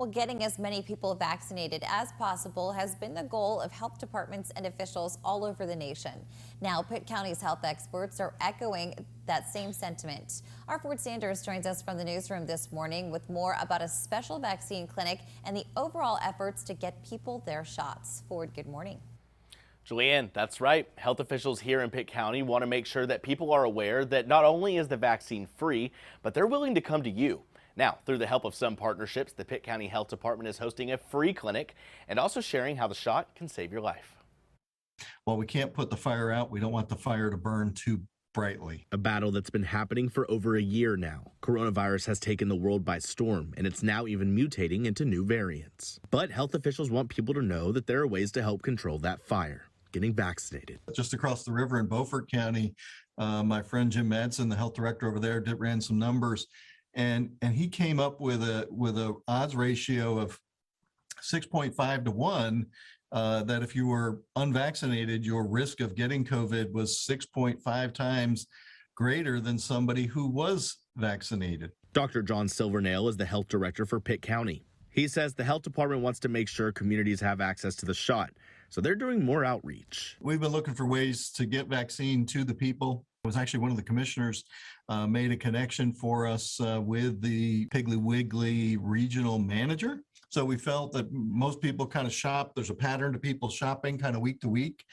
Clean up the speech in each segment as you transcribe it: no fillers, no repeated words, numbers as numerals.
Well, getting as many people vaccinated as possible has been the goal of health departments and officials all over the nation. Now, Pitt County's health experts are echoing that same sentiment. Our Ford Sanders joins us from the newsroom this morning with more about a special vaccine clinic and the overall efforts to get people their shots. Ford, good morning. Julianne, that's right. Health officials here in Pitt County want to make sure that people are aware that not only is the vaccine free, but they're willing to come to you. Now, through the help of some partnerships, the Pitt County Health Department is hosting a free clinic and also sharing how the shot can save your life. While we can't put the fire out, we don't want the fire to burn too brightly. A battle that's been happening for over a year now. Coronavirus has taken the world by storm, and it's now even mutating into new variants. But health officials want people to know that there are ways to help control that fire. Getting vaccinated. Just across the river in Beaufort County, my friend Jim Madsen, the health director over there, ran some numbers, and he came up with a odds ratio of 6.5 to 1. That if you were unvaccinated, your risk of getting COVID was 6.5 times greater than somebody who was vaccinated. Dr. John Silvernail is the health director for Pitt County. He says the health department wants to make sure communities have access to the shot, so they're doing more outreach. We've been looking for ways to get vaccine to the people. It was actually one of the commissioners made a connection for us with the Piggly Wiggly regional manager. So we felt that most people kind of shop. There's a pattern to people shopping kind of week to week.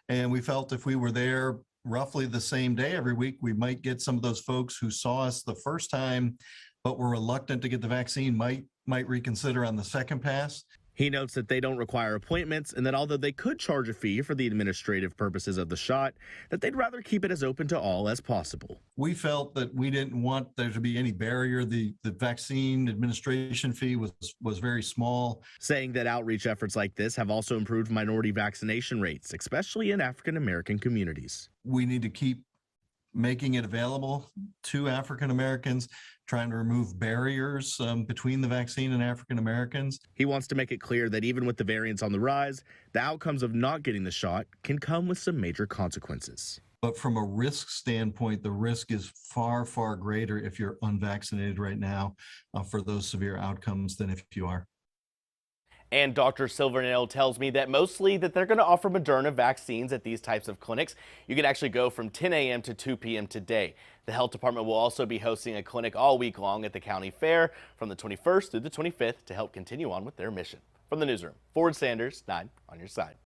And we felt if we were there roughly the same day every week, we might get some of those folks who saw us the first time, but were reluctant to get the vaccine might reconsider on the second pass. He notes that they don't require appointments and that although they could charge a fee for the administrative purposes of the shot, that they'd rather keep it as open to all as possible. We felt that we didn't want there to be any barrier. The vaccine administration fee was very small. Saying that outreach efforts like this have also improved minority vaccination rates, especially in African American communities. We need to keep making it available to African Americans, trying to remove barriers between the vaccine and African Americans. He wants to make it clear that even with the variants on the rise, the outcomes of not getting the shot can come with some major consequences. But from a risk standpoint, the risk is far, far greater if you're unvaccinated right now for those severe outcomes than if you are. And Dr. Silvernail tells me that mostly that they're going to offer Moderna vaccines at these types of clinics. You can actually go from 10 a.m. to 2 p.m. today. The health department will also be hosting a clinic all week long at the county fair from the 21st through the 25th to help continue on with their mission. From the newsroom, Ford Sanders, 9 on your side.